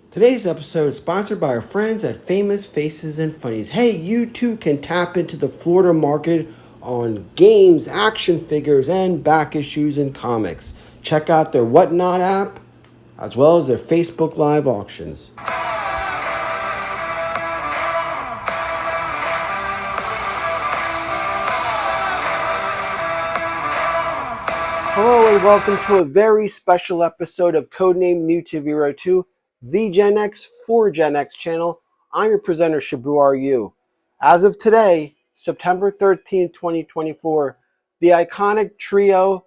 Today's episode is sponsored by our friends at Famous Faces and Funnies. Hey, you too can tap into the Florida market on games, action figures, and back issues and comics. Check out their Whatnot app as well as their Facebook Live auctions. Hello and welcome to a very special episode of Codename New to Vero 2, the Gen X for Gen X channel. I'm your presenter, Shabu RU. As of today, September 13th, 2024, the iconic trio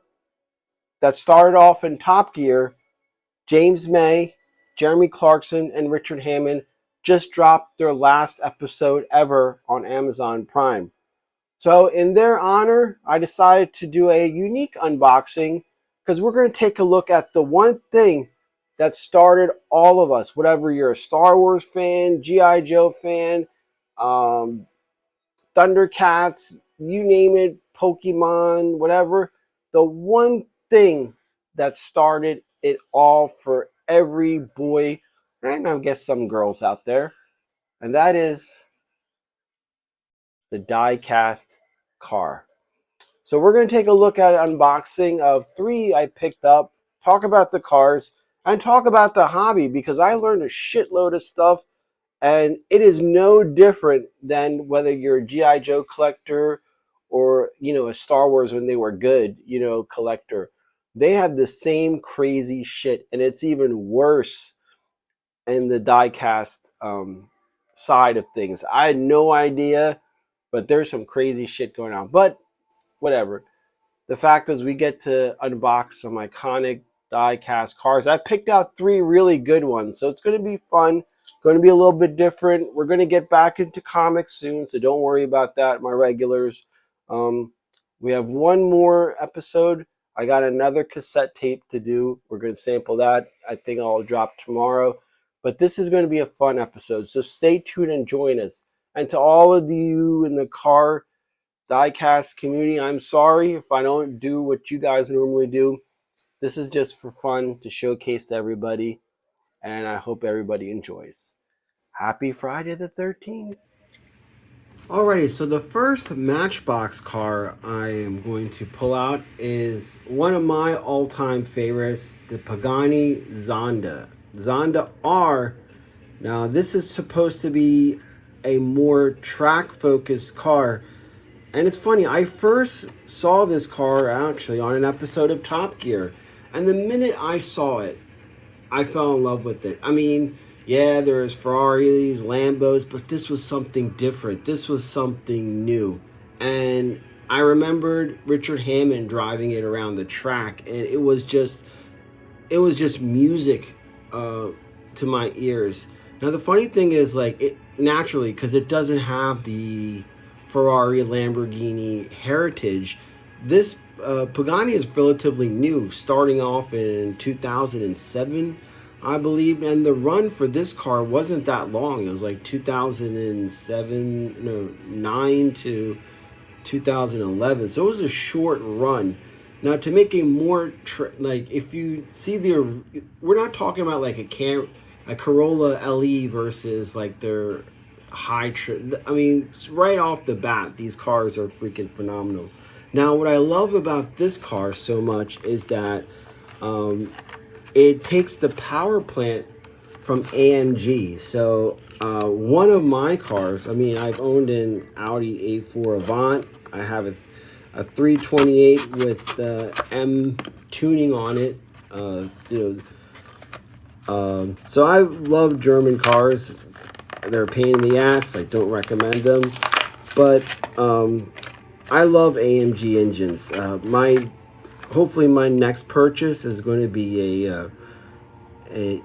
that started off in Top Gear, James May, Jeremy Clarkston, and Richard Hammond, just dropped their last episode ever on Amazon Prime. So in their honor, I decided to do a unique unboxing because we're going to take a look at the one thing that started all of us, whatever you're a Star Wars fan, G.I. Joe fan, Thundercats, you name it, Pokemon, whatever. The one thing that started it all for every boy, and I guess some girls out there, and that is the die-cast car. So we're going to take a look at an unboxing of 3 I picked up, talk about the cars, and talk about the hobby because I learned a shitload of stuff, and it is no different than whether you're a G.I. Joe collector or, a Star Wars when they were good, collector. They have the same crazy shit, and it's even worse in the die-cast side of things. I had no idea, but there's some crazy shit going on. But whatever. The fact is we get to unbox some iconic die-cast cars. I picked out 3 really good ones, so it's going to be fun. Going to be a little bit different. We're going to get back into comics soon, so don't worry about that, my regulars. We have one more episode. I got another cassette tape to do. We're going to sample that. I think I'll drop tomorrow. But this is going to be a fun episode, so stay tuned and join us. And to all of you in the car diecast community, I'm sorry if I don't do what you guys normally do. This is just for fun to showcase to everybody, and I hope everybody enjoys. Happy Friday the 13th. Alrighty, so the first Matchbox car I am going to pull out is one of my all-time favorites, the Pagani Zonda. Zonda R. Now, this is supposed to be a more track-focused car. And it's funny, I first saw this car actually on an episode of Top Gear. And the minute I saw it, I fell in love with it. I mean, yeah, there's Ferraris, Lambos, but this was something different. This was something new. And I remembered Richard Hammond driving it around the track. And it was just music to my ears. Now, the funny thing is, like, it naturally, because it doesn't have the Ferrari, Lamborghini heritage, this Pagani is relatively new, starting off in 2007, I believe, and the run for this car wasn't that long. It was like 9 to 2011, so it was a short run. Now, to make a more if you see we're not talking about like a Corolla LE versus like their I mean, right off the bat, these cars are freaking phenomenal. Now, what I love about this car so much is that it takes the power plant from AMG. So one of my cars, I mean, I've owned an Audi A4 Avant. I have a 328 with M tuning on it. So I love German cars. They're a pain in the ass. I don't recommend them. But I love AMG engines. Hopefully my next purchase is going to be either the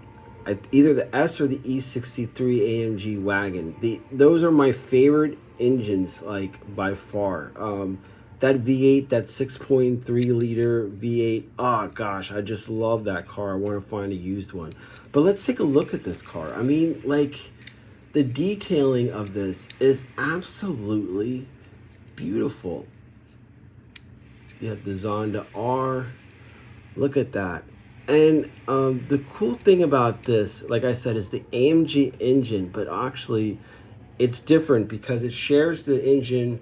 S or the E63 AMG wagon. Those are my favorite engines, like, by far. That V8, that 6.3 liter V8, oh gosh, I just love that car. I want to find a used one. But let's take a look at this car. I mean, like, the detailing of this is absolutely beautiful. You have the Zonda R. Look at that. And the cool thing about this, like I said, is the AMG engine, but actually it's different because it shares the engine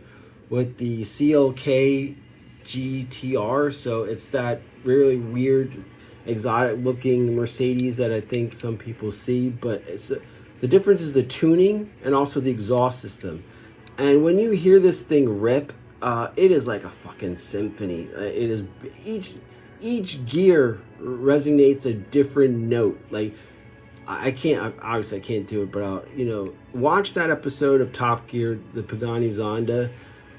with the CLK GTR. So it's that really weird, exotic looking Mercedes that I think some people see. But the difference is the tuning and also the exhaust system. And when you hear this thing rip, it is like a fucking symphony. It is each gear resonates a different note. Like I can't, obviously I can't do it, but watch that episode of Top Gear, the Pagani Zonda.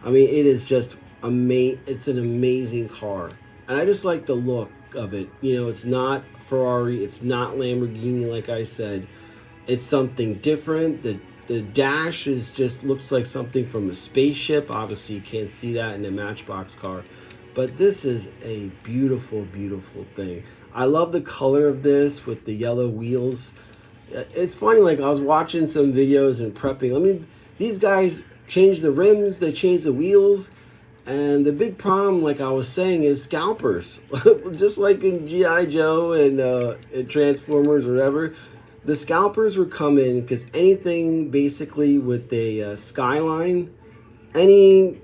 I mean, it is just it's an amazing car, and I just like the look of it. It's not Ferrari, it's not Lamborghini, like I said. It's something different. The dash is just looks like something from a spaceship. Obviously, you can't see that in a Matchbox car, but this is a beautiful, beautiful thing. I love the color of this with the yellow wheels. It's funny, like I was watching some videos and prepping. I mean, these guys change the rims, they change the wheels, and the big problem, like I was saying, is scalpers. Just like in G.I. Joe and Transformers or whatever, the scalpers would come in because anything basically with a Skyline, any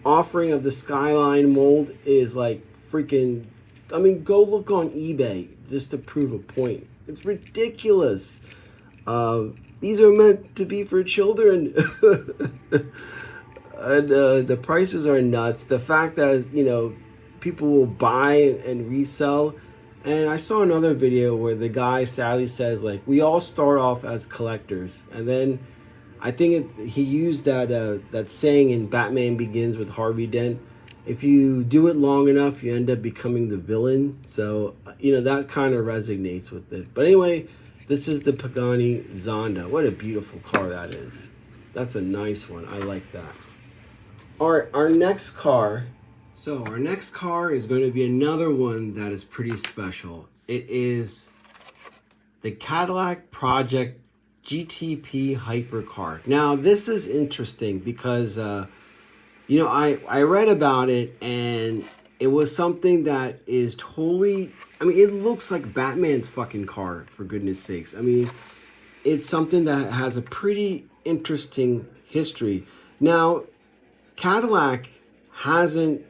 offering of the Skyline mold is like freaking, I mean, go look on eBay just to prove a point. It's ridiculous. These are meant to be for children. And the prices are nuts. The fact that, people will buy and resell. And I saw another video where the guy sadly says, like, we all start off as collectors. And then I think he used that saying in Batman Begins with Harvey Dent. If you do it long enough, you end up becoming the villain. So, that kind of resonates with it. But anyway, this is the Pagani Zonda. What a beautiful car that is. That's a nice one. I like that. All right, our next car. So our next car is going to be another one that is pretty special. It is the Cadillac Project GTP hypercar. Now, this is interesting because, I read about it and it was something that is totally, I mean, it looks like Batman's fucking car, for goodness sakes. I mean, it's something that has a pretty interesting history. Now, Cadillac hasn't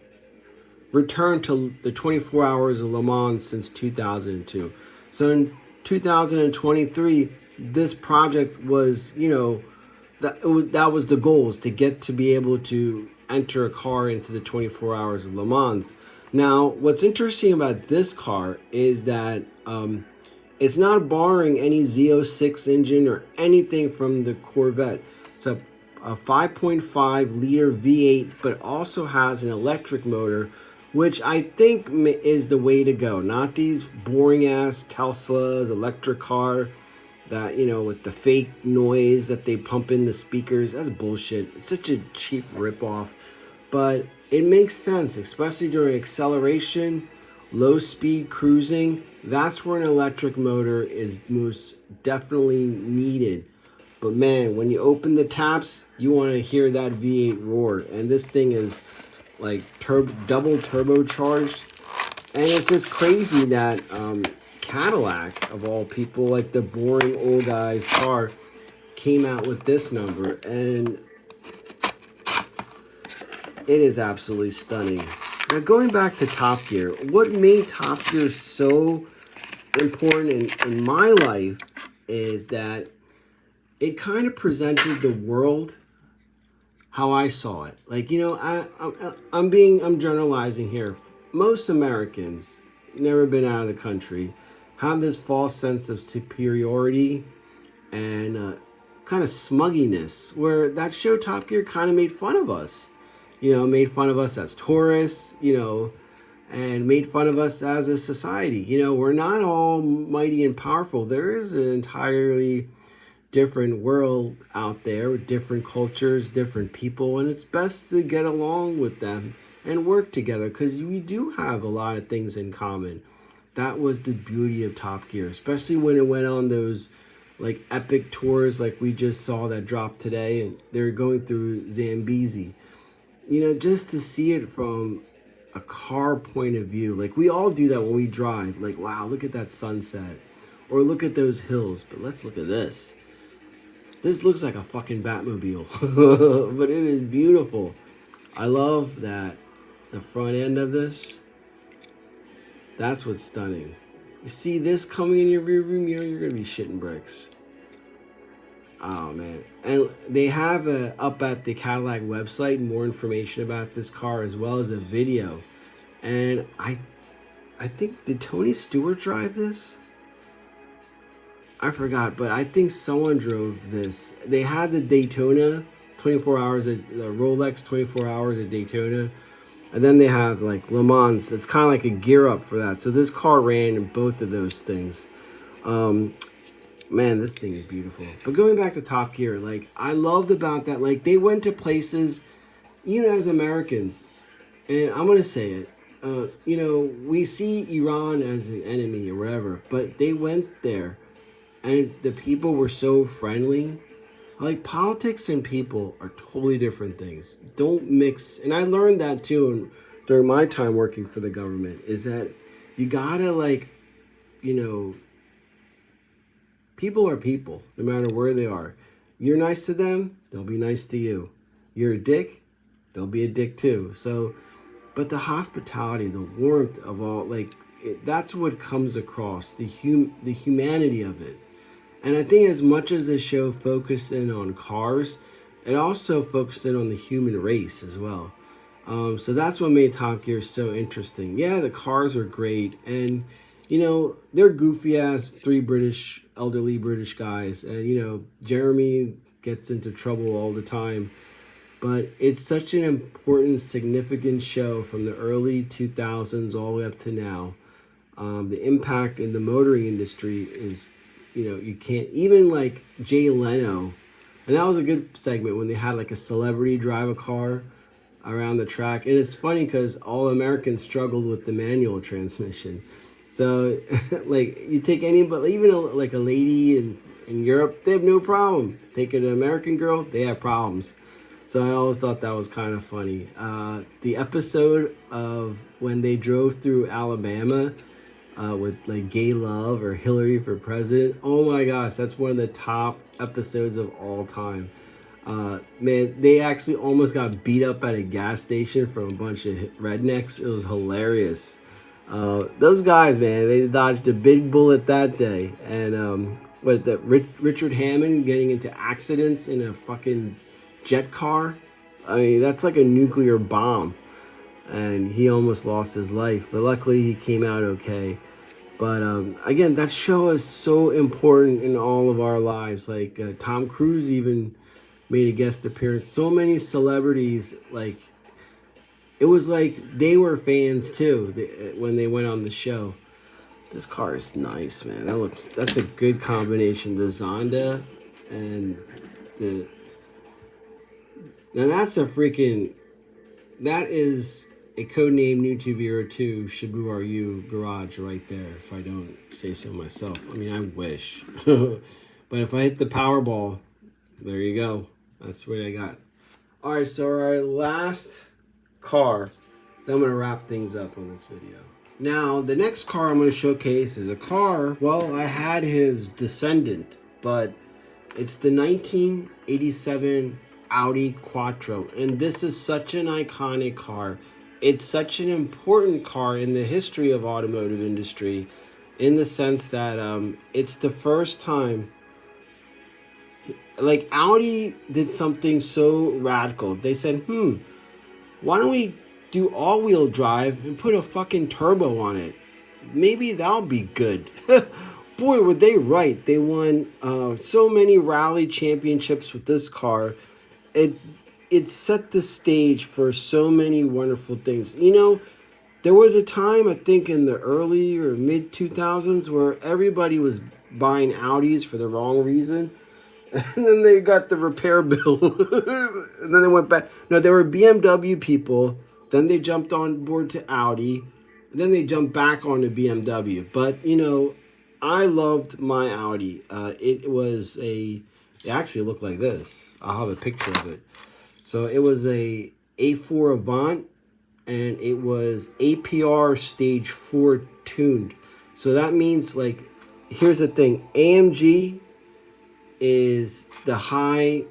returned to the 24 hours of Le Mans since 2002. So in 2023, this project was, that was the goal, is to get to be able to enter a car into the 24 hours of Le Mans. Now, what's interesting about this car is that it's not borrowing any Z06 engine or anything from the Corvette. It's a 5.5 liter V8, but also has an electric motor, which I think is the way to go. Not these boring ass Teslas, electric car that, with the fake noise that they pump in the speakers. That's bullshit. It's such a cheap ripoff. But it makes sense, especially during acceleration, low speed cruising. That's where an electric motor is most definitely needed. But man, when you open the taps, you want to hear that V8 roar. And this thing is like double turbocharged. And it's just crazy that Cadillac, of all people, like the boring old guy's car, came out with this number. And it is absolutely stunning. Now, going back to Top Gear, what made Top Gear so important in my life is that it kind of presented the world how I saw it. Like, I'm generalizing here. Most Americans, never been out of the country, have this false sense of superiority and kind of smugginess, where that show Top Gear kind of made fun of us. Made fun of us as tourists, and made fun of us as a society. We're not all mighty and powerful. There is an entirely different world out there with different cultures, different people, and it's best to get along with them and work together because we do have a lot of things in common. That was the beauty of Top Gear, especially when it went on those like epic tours like we just saw that dropped today, and they're going through Zambezi. Just to see it from a car point of view. Like, we all do that when we drive. Like, wow, look at that sunset. Or look at those hills. But let's look at this. This looks like a fucking Batmobile. But it is beautiful. I love that the front end of this. That's what's stunning. You see this coming in your rearview mirror, you're going to be shitting bricks. Oh, man. And they have up at the Cadillac website more information about this car as well as a video. And I think, did Tony Stewart drive this? I forgot, but I think someone drove this. They had the Daytona, 24 hours at the Rolex 24 hours at Daytona. And then they have like Le Mans. It's kind of like a gear up for that. So this car ran in both of those things. Man, this thing is beautiful. But going back to Top Gear, like, I loved about that, like, they went to places, even as Americans, and I'm going to say it, you know, we see Iran as an enemy or whatever, but they went there, and the people were so friendly. Like, politics and people are totally different things. Don't mix, and I learned that, too, during my time working for the government, is that you gotta, like, you know, people are people, no matter where they are. You're nice to them, they'll be nice to you. You're a dick, they'll be a dick too. So, but the hospitality, the warmth of all, like, that's what comes across, the humanity of it. And I think as much as the show focused in on cars, it also focused in on the human race as well. So that's what made Top Gear so interesting. Yeah, the cars are great, and you know, they're goofy-ass three elderly British guys. And, you know, Jeremy gets into trouble all the time. But it's such an important, significant show from the early 2000s all the way up to now. The impact in the motoring industry is, you know, you can't... Even, like, Jay Leno. And that was a good segment when they had, like, a celebrity drive a car around the track. And it's funny because all Americans struggled with the manual transmission. So, like, you take anybody, even like a lady in Europe, they have no problem. Take an American girl, they have problems. So I always thought that was kind of funny. The episode of when they drove through Alabama with, like, Gay Love or Hillary for president. Oh my gosh, that's one of the top episodes of all time. Man, they actually almost got beat up at a gas station from a bunch of rednecks. It was hilarious. Those guys, man, they dodged a big bullet that day. And Richard Hammond getting into accidents in a fucking jet car. I mean, that's like a nuclear bomb. And he almost lost his life, but luckily he came out okay. But again, that show is so important in all of our lives. Like Tom Cruise even made a guest appearance. So many celebrities, like, it was like they were fans too when they went on the show. This car is nice, man. That's a good combination. The Zonda and now that is a codename New Tavira 2 Shibu RU garage right there, if I don't say so myself. I mean, I wish. But if I hit the Powerball, there you go. That's what I got. All right, so our last car, then I'm going to wrap things up on this video. Now, the next car I'm going to showcase is a car, well, I had his descendant, but it's the 1987 Audi Quattro, and this is such an iconic car. It's such an important car in the history of automotive industry, in the sense that it's the first time, like, Audi did something so radical. They said, why don't we do all-wheel drive and put a fucking turbo on it? Maybe that'll be good. Boy, were they right. They won so many rally championships with this car. It set the stage for so many wonderful things. You know, there was a time, I think in the early or mid 2000s, where everybody was buying Audis for the wrong reason. And then they got the repair bill. And then they went back. No, there were BMW people. Then they jumped on board to Audi. And then they jumped back onto BMW. But, you know, I loved my Audi. It actually looked like this. I'll have a picture of it. So it was a A4 Avant. and it was APR stage 4 tuned. So that means, like, here's the thing. AMG is the high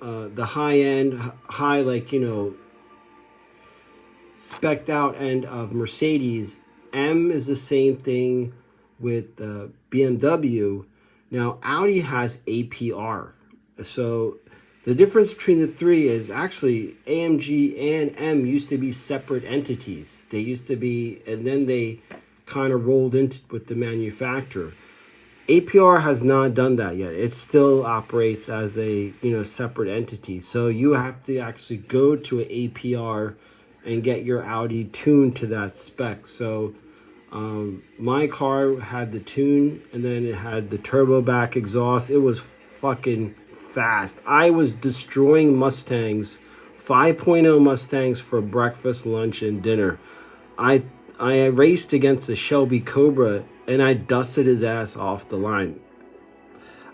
end, like, you know, spec'd out end of Mercedes. M is the same thing with BMW. Now Audi has APR. So the difference between the three is actually AMG and M used to be separate entities. They used to be, and then they kind of rolled into with the manufacturer. APR has not done that yet. It still operates as a, you know, separate entity. So you have to actually go to an APR and get your Audi tuned to that spec. So my car had the tune, and then it had the turbo back exhaust. It was fucking fast. I was destroying Mustangs, 5.0 Mustangs for breakfast, lunch, and dinner. I raced against a Shelby Cobra, and I dusted his ass off the line.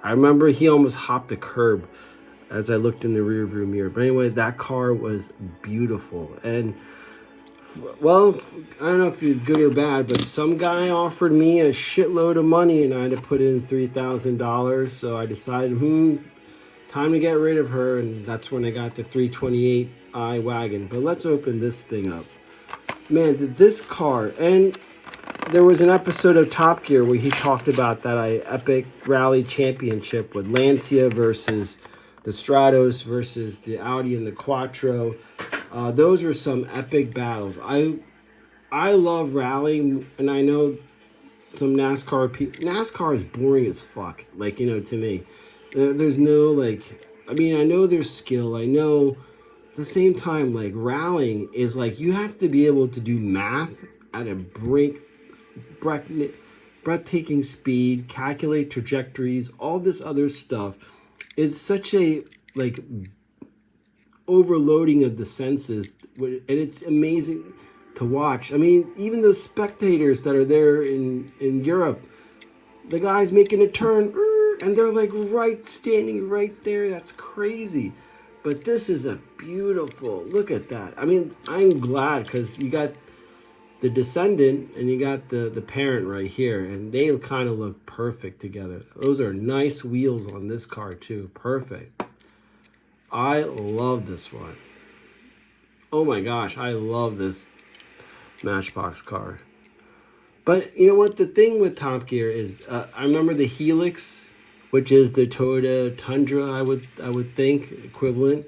I remember he almost hopped the curb as I looked in the rearview mirror. But anyway, that car was beautiful. And, well, I don't know if it's good or bad, but some guy offered me a shitload of money, and I had to put in $3,000. So I decided, time to get rid of her, and that's when I got the 328i wagon. But let's open this thing up. Man, this car, and there was an episode of Top Gear where he talked about that epic rally championship with Lancia versus the Stratos versus the Audi and the Quattro. Those are some epic battles. I love rallying, and I know some NASCAR people. NASCAR is boring as fuck, like, you know, to me. There's no, like, I mean, I know there's skill. I know at the same time, like, rallying is like you have to be able to do math at a breathtaking speed, calculate trajectories, all this other stuff. It's such a, like, overloading of the senses, and it's amazing to watch. I mean, even those spectators that are there in Europe, the guy's making a turn, and they're like standing right there. That's crazy. But this is a beautiful, look at that. I mean, I'm glad, because you got the descendant and you got the parent right here, and they kind of look perfect together. Those are nice wheels on this car too. Perfect. I love this one. Oh my gosh, I love this Matchbox car. But you know what? The thing with Top Gear is, I remember the Helix, which is the Toyota Tundra, I would think, equivalent.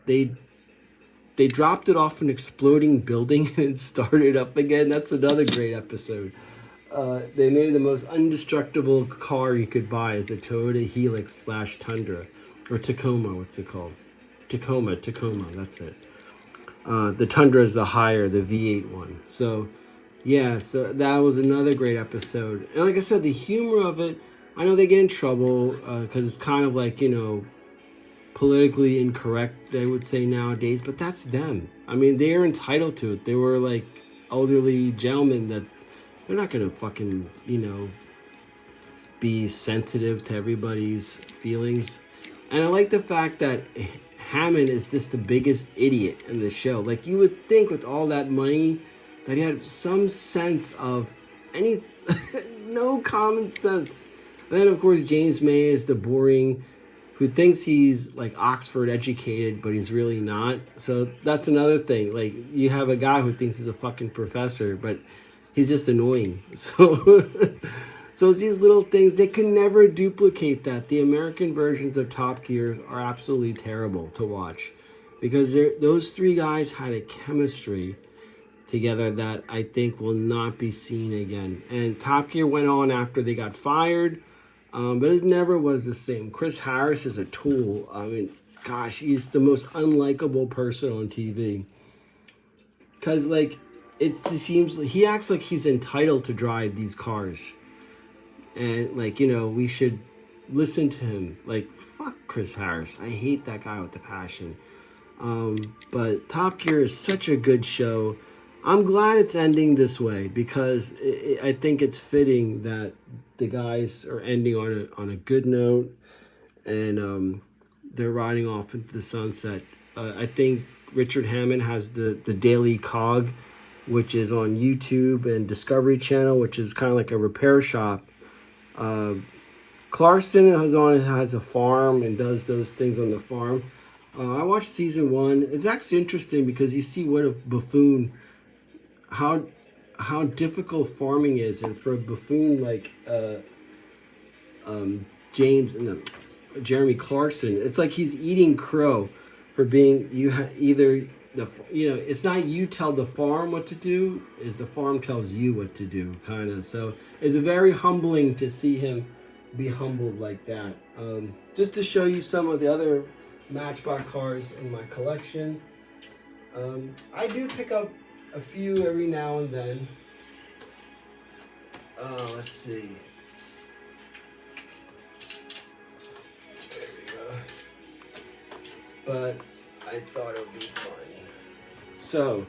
They dropped it off an exploding building and started up again. That's another great episode. They made the most indestructible car you could buy as a Toyota Helix / Tundra. Or Tacoma, what's it called? Tacoma, that's it. The Tundra is the higher, the V8 one. So, yeah, so that was another great episode. And like I said, the humor of it, I know they get in trouble because it's kind of like, you know, politically incorrect, I would say nowadays, but that's them. I mean, they're entitled to it. They were like elderly gentlemen that they're not going to fucking, you know, be sensitive to everybody's feelings. And I like the fact that Hammond is just the biggest idiot in the show. Like, you would think with all that money that he had some sense of any, no common sense. And then, of course, James May is the boring, who thinks he's like Oxford educated, but he's really not. So that's another thing. Like, you have a guy who thinks he's a fucking professor, but he's just annoying. So, so it's these little things. They can never duplicate that. The American versions of Top Gear are absolutely terrible to watch, because those three guys had a chemistry together that I think will not be seen again. And Top Gear went on after they got fired. But it never was the same. Chris Harris is a tool. I mean, gosh, he's the most unlikable person on TV. Because, like, it just seems like he acts like he's entitled to drive these cars. And, like, you know, we should listen to him. Like, fuck Chris Harris. I hate that guy with a passion. But Top Gear is such a good show. I'm glad it's ending this way, because I think it's fitting that the guys are ending on a good note, and they're riding off into the sunset. I think Richard Hammond has the Daily Cog, which is on YouTube, and Discovery Channel, which is kind of like a repair shop. Clarkston has a farm and does those things on the farm. I watched season 1. It's actually interesting because you see what a buffoon, how difficult farming is, and for a buffoon like Jeremy Clarkston, it's like he's eating crow for being it's not you tell the farm what to do, is the farm tells you what to do, kind of. So it's very humbling to see him be humbled like that. Just to show you some of the other Matchbox cars in my collection. I do pick up a few every now and then. Let's see. There we go. But I thought it would be fun. So,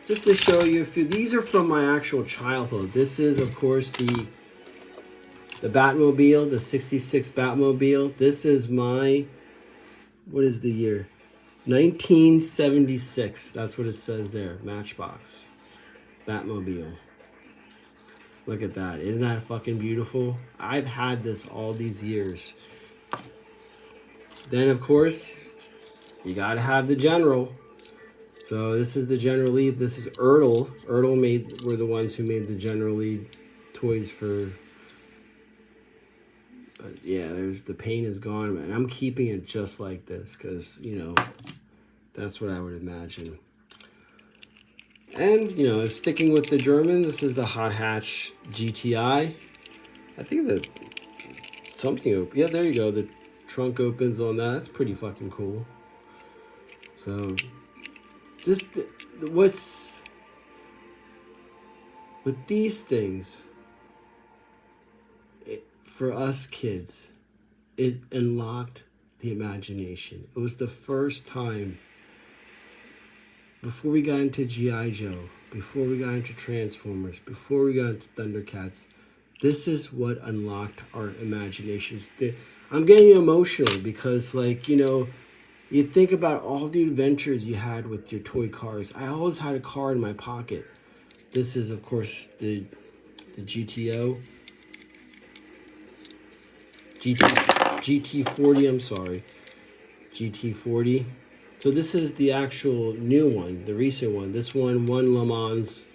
just to show you a few, these are from my actual childhood. This is, of course, the Batmobile, the 66 Batmobile. This is my, what is the year? 1976. That's what it says there. Matchbox. Batmobile. Look at that. Isn't that fucking beautiful? I've had this all these years. Then, of course, you gotta have the General. So this is the General Lee. This is Ertl. Ertl were the ones who made the General Lee toys for... But yeah, the paint is gone, man. I'm keeping it just like this because, that's what I would imagine. And, sticking with the German, this is the Hot Hatch GTI. I think yeah, there you go. The trunk opens on that. That's pretty fucking cool. So, what's with these things, for us kids, it unlocked the imagination. It was the first time, before we got into G.I. Joe, before we got into Transformers, before we got into Thundercats, this is what unlocked our imaginations. I'm getting emotional because, you think about all the adventures you had with your toy cars. I always had a car in my pocket. This is, of course, the GTO. GT40, I'm sorry. GT40. So this is the actual new one, the recent one. This one won Le Mans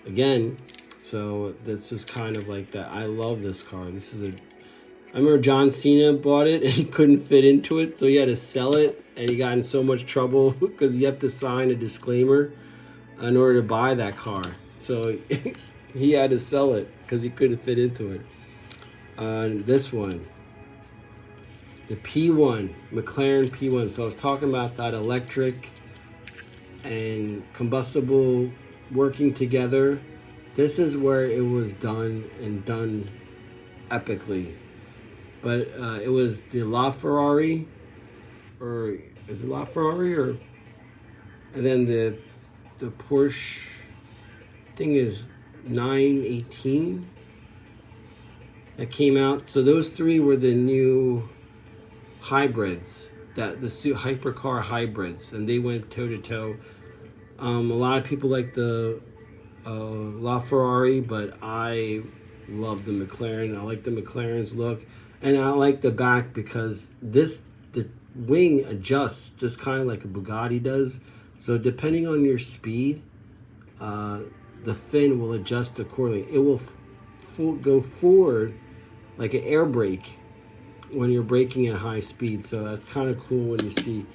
again. So this is kind of like that. I love this car. I remember John Cena bought it and he couldn't fit into it, so he had to sell it, and he got in so much trouble because you have to sign a disclaimer in order to buy that car. So he had to sell it because he couldn't fit into it. This one, the P1, McLaren P1. So I was talking about that electric and combustible working together. This is where it was done epically. But it was the LaFerrari, or is it LaFerrari, and then the Porsche thing is 918 that came out. So those three were the new hybrids, the hypercar hybrids, and they went toe to toe. A lot of people like the LaFerrari, but I love the McLaren. I like the McLaren's look. And I like the back because the wing adjusts just kind of like a Bugatti does. So depending on your speed, the fin will adjust accordingly. It will go forward like an air brake when you're braking at high speed. So that's kind of cool when you see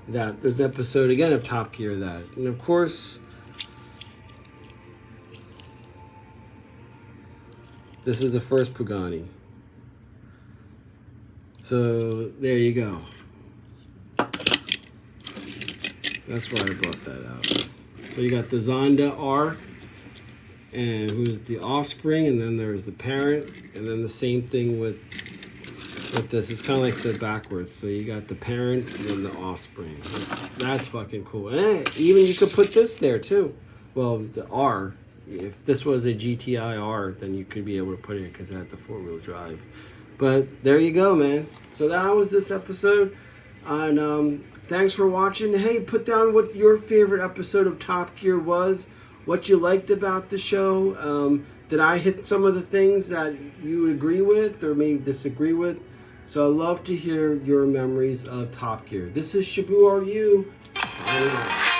that. There's an episode again of Top Gear of that. And of course, this is the first Pagani. So there you go. That's why I brought that out. So you got the Zonda R, and who's the offspring, and then there's the parent, and then the same thing with this. It's kind of like the backwards. So you got the parent and then the offspring. That's fucking cool. And even you could put this there too. Well, the R. If this was a GTI R, then you could be able to put it because it had the 4-wheel drive. But there you go, man. So that was this episode. And Thanks for watching. Hey, put down what your favorite episode of Top Gear was, what you liked about the show. Did I hit some of the things that you would agree with or maybe disagree with? So I'd love to hear your memories of Top Gear. This is Shabu Are You, signing off.